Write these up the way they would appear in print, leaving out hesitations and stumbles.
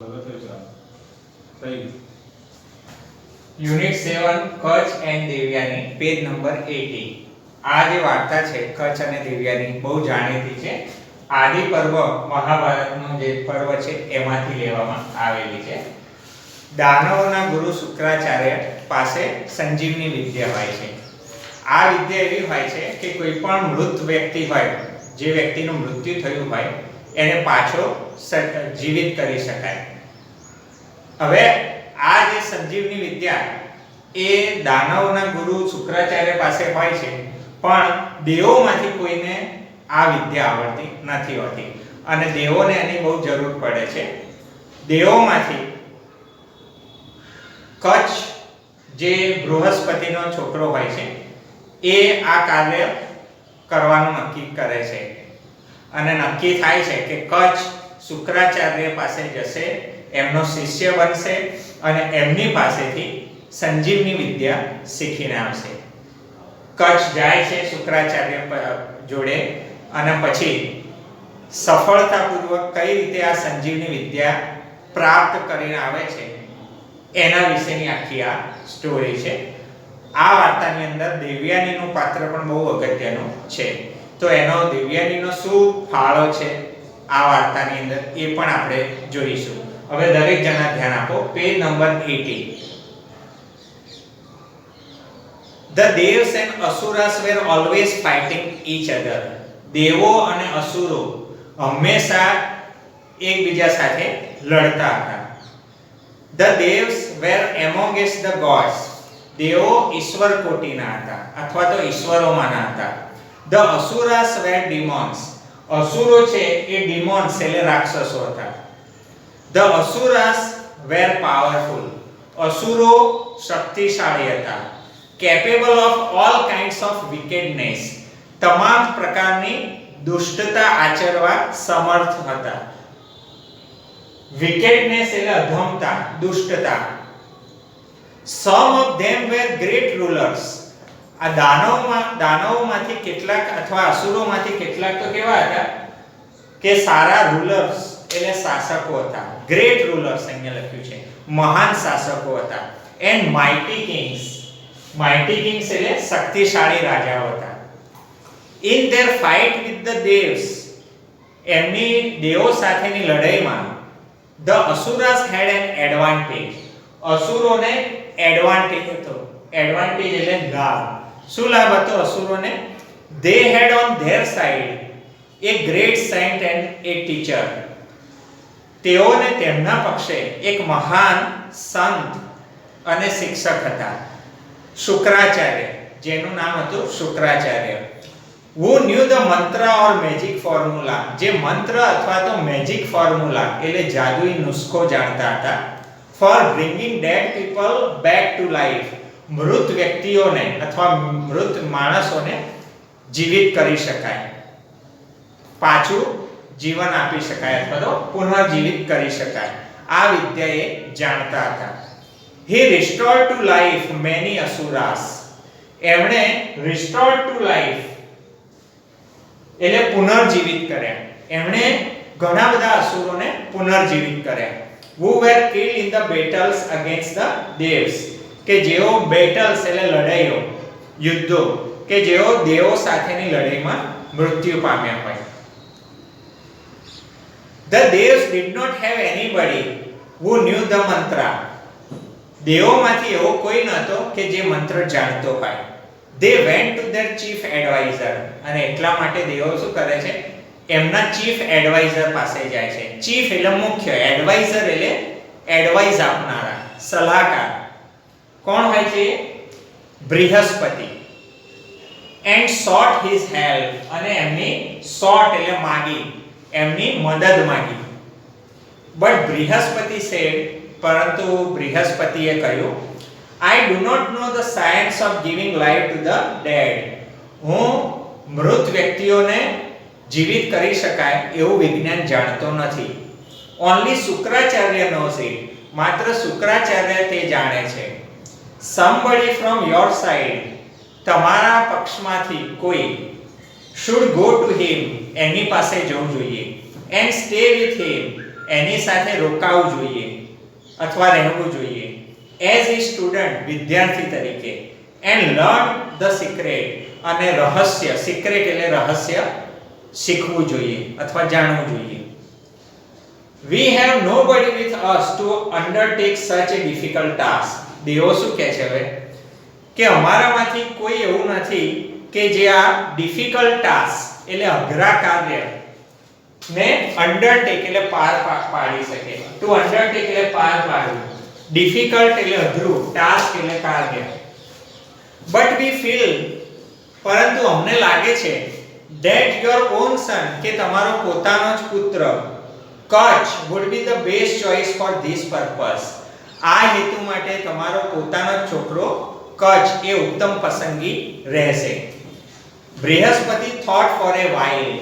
Unit 7 Kutch and Devyani page number 80. આ જે વાર્તા છે કચ્છ અને દેવ્યાની બહુ જાણીતી છે. આદિ પર્વ મહાભારતનો જે પર્વ છે એમાંથી લેવામાં આવેલી છે. દાનવોના ગુરુ શુક્રાચાર્ય પાસે સંજીવની વિદ્યા હોય છે. આ વિદ્યા એવી હોય છે કે કોઈ પણ મૃત વ્યક્તિ હોય, જે વ્યક્તિનું મૃત્યુ થયું હોય, એને પાછો જીવિત કરી શકાય. હવે આ જે સંજીવની વિદ્યા એ દાનવના ગુરુ શુક્રાચાર્ય પાસે હોય છે, પણ દેવોમાંથી કોઈને આ વિદ્યા આવડતી નથી હોતી અને દેવોને એની બહુ જરૂર પડે છે. દેવોમાંથી કચ્છ જે બૃહસ્પતિનો છોકરો હોય છે એ આ કાર્ય કરવાનું નક્કી કરે છે અને નક્કી થાય છે કે કચ્છ શુક્રાચાર્ય પાસે જશે, એમનો શિષ્ય બનશે અને એમની પાસેથી સંજીવની વિદ્યા શીખીને આવશે. કચ્છ જાય છે શુક્રાચાર્ય જોડે અને પછી સફળતાપૂર્વક કઈ રીતે આ સંજીવની વિદ્યા પ્રાપ્ત કરીને આવે છે એના વિશેની આખી આ સ્ટોરી છે. આ વાર્તાની અંદર દેવ્યાનીનું પાત્ર પણ બહુ અગત્યનું છે. તો એનો દેવ્યાનીનો શું ફાળો છે આ વાર્તાની અંદર એ પણ આપણે જોઈશું. હવે દરેક જણા ધ્યાન આપો. Page number 80. The devs and asuras were always fighting each other. દેવો અને અસુરો હંમેશા એકબીજા સાથે લડતા હતા. The devs were amongst the gods. દેવો ઈશ્વર કોટીના હતા અથવા તો ઈશ્વરોમાંના હતા. The asuras were demons. અસુરો છે એ demons એટલે રાક્ષસો હતા. The asuras were powerful. અસુરો શક્તિશાળી હતા. Capable of all kinds of wickedness. તમામ પ્રકારની દુષ્ટતા આચરવા સમર્થ હતા. Wickedness એટલે અધમતા, દુષ્ટતા. Some of them were great rulers. આ દાનવોમાંથી કેટલાક અથવા અસુરોમાંથી કેટલાક તો કેવા હતા કે સારા રૂલર્સ એટલે શાસકો હતા. ગ્રેટ રૂલર્સ અહીંયા લખ્યું છે, મહાન શાસકો હતા. And mighty kings. Mighty kings એટલે શક્તિશાળી રાજાઓ હતા. In their fight with the devs. એમની દેવો સાથેની લડાઈમાં the asuras had an advantage. અસુરોને એડવાન્ટેજ હતો. એડવાન્ટેજ એટલે લાભ. શું લાભ હતો અસુરોને? They had on their side a great saint and a teacher. તેઓને તેમના પક્ષે એક મહાન સંત અને શિક્ષક હતા, શુક્રાચાર્ય, જેનું નામ હતું Shukracharya. Who knew the mantra or magic formula. જે મંત્ર અથવા તો મેજિક ફોર્મ્યુલા એટલે જાદુઈ નુસ્ખો જાણતા હતા. For bringing dead people back to life. મૃત વ્યક્તિઓને અથવા મૃત માણસોને જીવિત કરી શકાય, પાછું જીવન આપી શકાય અથવા તો પુનર્જીવિત કરી શકાય. આ વિદ્યા એ જાણતા હતા. He restored to life many asuras. એમણે restored to life એટલે પુનર્જીવિત કર્યા. એમણે ઘણા બધા અસુરોને પુનર્જીવિત કર્યા. Who were killed in the battles against the devs. કે જેઓ બેટલ્સ એટલે લડાઈઓ, યુદ્ધો કે જેઓ દેવો સાથેની લડાઈમાં મૃત્યુ પામ્યા હોય. The devs did not have anybody who knew the mantra. દેવોમાંથી એવો કોઈ નહોતો કે જે મંત્ર જાણતો હોય. They went to their chief advisor. અને એટલા માટે દેવો શું કરે છે? એમના ચીફ એડવાઇઝર પાસે જાય છે. ચીફ એટલે મુખ્ય, એડવાઇઝર એટલે એડવાઇસ આપનારા, સલાહકાર. કોણ હોય છે? Brihaspati. And sought his help. અને એમની sought એટલે માગી, એમની મદદ માગી. બટ બૃહસ્પતિ said, પરંતુ બૃહસ્પતિએ કહ્યું, I do not know the science of giving life to the dead. હું મૃત વ્યક્તિઓને જીવિત કરી શકાય એવું વિજ્ઞાન જાણતો નથી. Only Shukracharya knows it. માત્ર શુક્રાચાર્ય તે જાણે છે. Somebody from your side. તમારા પક્ષમાંથી કોઈ should go to him. એની પાસે જવું જોઈએ. And stay with him. એની સાથે રોકાવું જોઈએ અથવા રહેવું જોઈએ એઝ એ સ્ટુડન્ટ વિદ્યાર્થી તરીકે એન્ડ લર્ન ધ સિક્રેટ અને રહસ્ય સિક્રેટ એટલે રહસ્ય શીખવું જોઈએ અથવા જાણવું જોઈએ. We have nobody with us to undertake such a difficult task. દેવો શું કહે છે હવે કે અમારામાંથી કોઈ એવું નથી કે જે આ ડિફિકલ્ટ ટાસ્ક એટલે અઘરા કાર્ય ને અંડરટેક એટલે પાર પાડી શકે. ટુ અંડરટેક એટલે પાર પાડવું, ડિફિકલ્ટ એટલે અઘરું, ટાસ્ક એટલે કાર્ય. બટ વી ફીલ પરંતુ અમને લાગે છે that your own son કે તમારો પોતાનો જ પુત્ર Kutch would be the best choice for this purpose. આ હેતુ માટે તમારો પોતાનો જ છોકરો કચ્છ એ ઉત્તમ પસંદગી રહેશે. Brihaspati thought for a while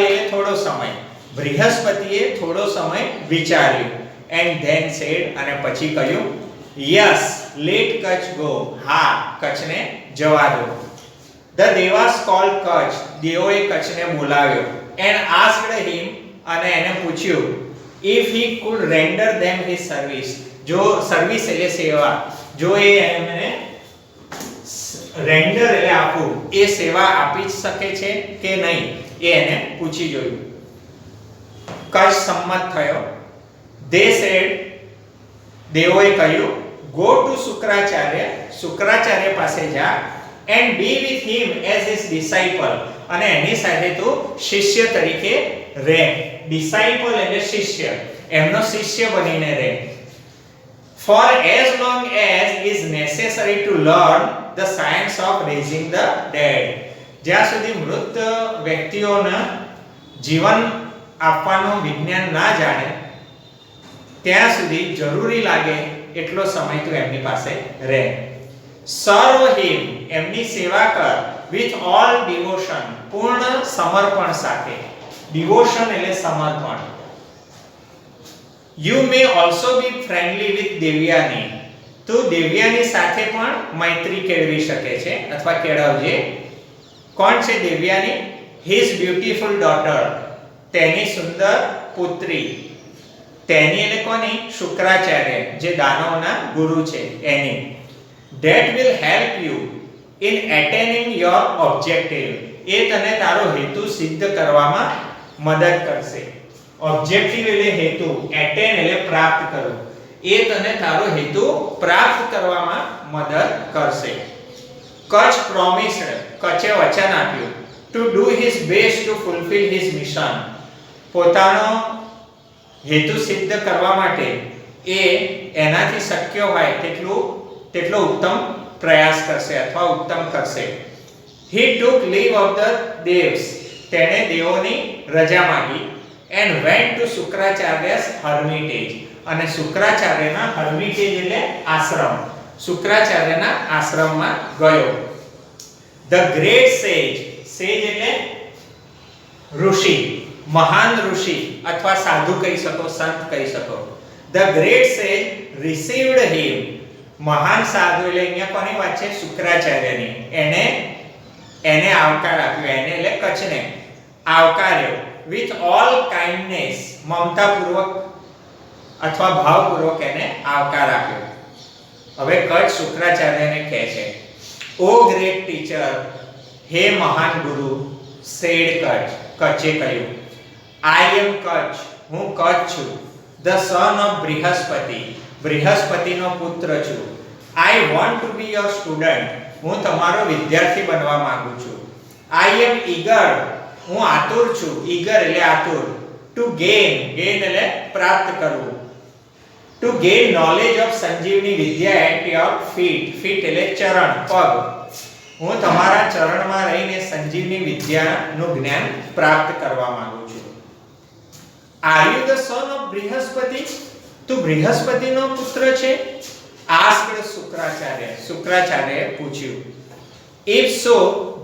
એટલે થોડો સમય. બૃહસ્પતિએ થોડો સમય વિચાર્યું and then said અને પછી કહ્યું yes let Kutch go. હા કચ્છને જવા દો. The Devas called Kutch. દેવોએ કચ્છને બોલાવ્યો and asked him અને એને પૂછ્યું if he could render them his service. જો સર્વિસ એટલે સેવા, જો એ એમને રેન્ડર એટલે આપવું એ સેવા આપી શકે છે કે નહીં એ એને પૂછી જોયું. કચ્છ સંમત થયો. they said દેવોએ કહ્યું go to શુક્રાચાર્ય, શુક્રાચાર્ય પાસે જા and be with him as his disciple અને એની સાથે તું શિષ્ય તરીકે રહે. ડિસાઇપલ એટલે શિષ્ય, એમનો શિષ્ય બનીને રહે. For as long as is necessary to learn the science of raising the dead. જ્યાં સુધી મૃત વ્યક્તિઓને જીવન આપવાનું વિજ્ઞાન ના જાણે ત્યાં સુધી જરૂરી લાગે એટલો સમય તું એમની પાસે રહે. Serve him એમની સેવા કર with all devotion પૂર્ણ સમર્પણ સાથે. Devotion એટલે સમર્પણ. You may also be friendly with Devyani. તું દેવ્યાની સાથે પણ મૈત્રી કેળવી શકે છે અથવા કેળવજે. કોણ છે દેવ્યાની? His beautiful daughter. તેની સુંદર પુત્રી. તેની એટલે કોની? શુક્રાચાર્ય જે દાનવના ગુરુ છે એની. That will help you in attaining your objective. એ તને તારો હેતુ સિદ્ધ કરવામાં મદદ કરશે. ઓબ્જેક્ટિવ એટલે હેતુ, attain એટલે પ્રાપ્ત કરવું. એ તને તારો હેતુ પ્રાપ્ત કરવામાં મદદ કરશે. કચ્છ promised કચ્છે વચન આપ્યું to do his best to fulfill his mission. પોતાનો હેતુ સિદ્ધ કરવા માટે એ એનાથી શક્ય હોય તેટલો ઉત્તમ પ્રયાસ કરશે અથવા ઉત્તમ કરશે. He took leave of the devs. તેણે દેવોની રજા માંગી and went to શુક્રાચાર્ય's hermitage. અને શુક્રાચાર્યના hermitage એટલે આશ્રમ. શુક્રાચાર્યના આશ્રમમાં ગયો. The great sage એટલે ઋષિ, મહાન ઋષિ અથવા સાધુ કહી શકો, સંત કહી શકો. The great sage received him. મહાન સાધુ એટલે અહીંયા કોની વાત છે? શુક્રાચાર્યની. એને આવકાર આપ્યો, એને એટલે કચ્છને આવકાર્યો with all kindness. મમતાપૂર્વક અથવા ભાવપૂર્વક એને આવકાર આપ્યો. હવે કચ્છ શુક્રાચાર્યને કહે છે ઓ ગ્રેટ ટીચર, હે મહાન ગુરુ. said કચ્છે કહ્યું I am કચ્છ, હું કચ્છ છું. the son of બૃહસ્પતિ, બૃહસ્પતિનો પુત્ર છું. I want to be your student. હું તમારો વિદ્યાર્થી બનવા માંગુ છું. I am eager. હું આતુર છું. eager એટલે આતુર. to gain એટલે પ્રાપ્ત કરવું. to gain knowledge of Sanjeevani Vidya at your feet. feet એટલે ચરણ, પગ. હું તમારા ચરણમાં રહીને સંજીવની વિદ્યાનું જ્ઞાન પ્રાપ્ત કરવા માંગુ છું. Are you the son of Brihaspati? તું બૃહસ્પતિનો પુત્ર છે? asked શુક્રાચાર્ય. શુક્રાચાર્યએ પૂછ્યું. if so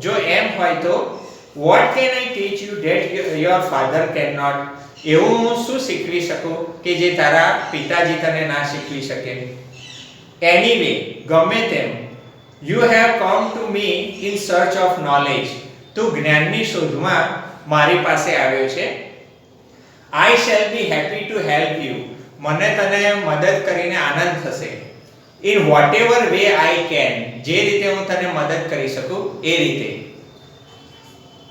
જો એમ હોય તો what can I teach you that your father cannot? એવું હું શું શીખવી શકું કે જે તારા પિતાજી તને ના શીખવી શકે? anyway ગમે તેમ you have come to me in search of knowledge. તું જ્ઞાનની શોધમાં મારી પાસે આવ્યો છે. I shall be happy to help you. મને તને મદદ કરીને આનંદ થશે. In whatever way I can. જે રીતે હું તને મદદ કરી શકું એ રીતે.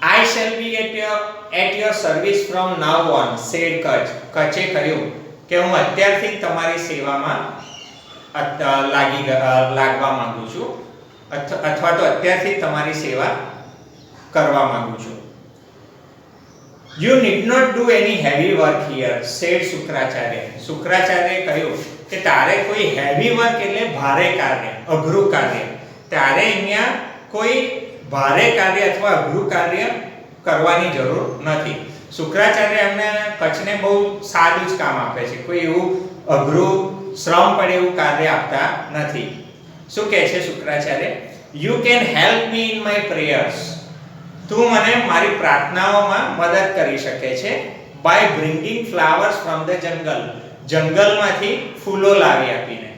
I shall be at your service from now on, said Kach. કચે કહ્યું કે હું અત્યારથી તમારી સેવામાં લાગવા માંગુ છું અથવા તો અત્યારથી તમારી સેવા કરવા માંગુ છું. You need not do any heavy work here, said Shukracharya. શુક્રાચાર્યએ કહ્યું કે તારે કોઈ heavy work એટલે ભારે કાર્ય, અઘરું કાર્ય. તારે અહીંયા કોઈ ભારે કાર્ય અથવા અઘરું કાર્ય કરવાની જરૂર નથી. શુક્રાચાર્ય એમને કચ્છને બહુ સાદું જ કામ આપે છે. કોઈ એવું અઘરું શ્રમ પડે એવું કાર્ય આપતા નથી. શું કહે છે Shukracharya? You can help me in my prayers. તું મને મારી પ્રાર્થનાઓમાં મદદ કરી શકે છે by bringing flowers from the jungle. જંગલમાંથી ફૂલો લાવી આપીને.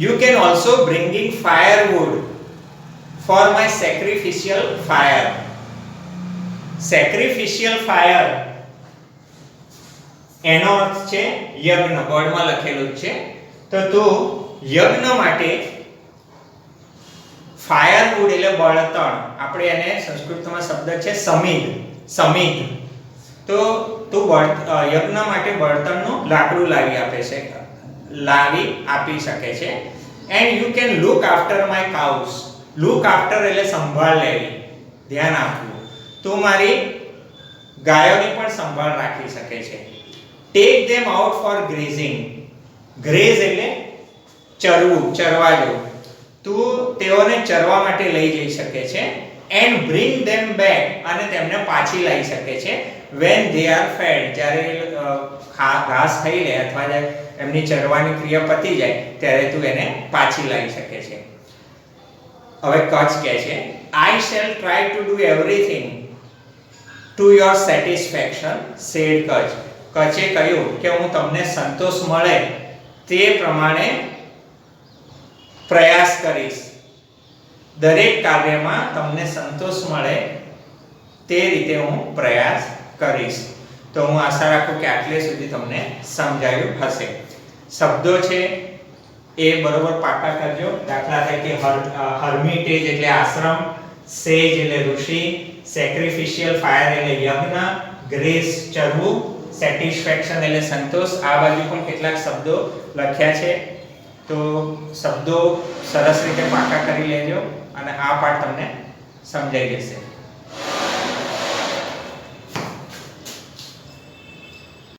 You can also bringing firewood for my sacrificial fire. Sacrificial fire એનો અર્થ છે યજ્ઞ. બોર્ડમાં લખેલું છે. તો તું યજ્ઞ માટે ફાયરવુડ એટલે બળતણ, આપણે એને સંસ્કૃતમાં શબ્દ છે સમિધ. સમિધ. તો તું યજ્ઞ માટે બળતણનું લાકડું લાવી આપી શકે છે. And you can look after my cows. Look after એટલે સંભાળ લેવી, ધ્યાન આપવું. તું મારી ગાયોની પણ સંભાળ રાખી શકે છે. Take them out for grazing. Graze એટલે ચરવું, ચરવા જવું. તું તેઓને ચરવા માટે લઈ જઈ શકે છે. એન્ડ બ્રિંગ ધેમ બેક, અને તેમને પાછી લાવી શકે છે. વેન ધે આર ફેડ, જ્યારે ઘાસ ખાઈ લે અથવા એમની ચરવાની ક્રિયા પતી જાય ત્યારે તું એને પાછી લાવી શકે છે. હવે કચ્છ કહે છે I shall try to do everything to your satisfaction, said Kach. કચ્છે કહ્યું કે હું તમને સંતોષ મળે તે પ્રમાણે પ્રયાસ કરીશ. દરેક કાર્યમાં તમને સંતોષ મળે તે રીતે હું પ્રયાસ કરીશ. તો હું આશા રાખું કે આટલે સુધી તમને સમજાયું હશે. શબ્દો છે એ બરોબર પાકા કરજો. દાખલા તરીકે હર્મિટેજ એટલે આશ્રમ, સેજ એટલે ઋષિ, સેક્રિફિશિયલ ફાયર એટલે યજ્ઞ, ગ્રેસ ચરવું, સેટિસ્ફેક્શન એટલે સંતોષ. આ બાજુ પણ કેટલાક શબ્દો લખ્યા છે. તો શબ્દો સરસ રીતે પાકા કરી લેજો અને આ પાઠ તમને સમજાઈ જશે.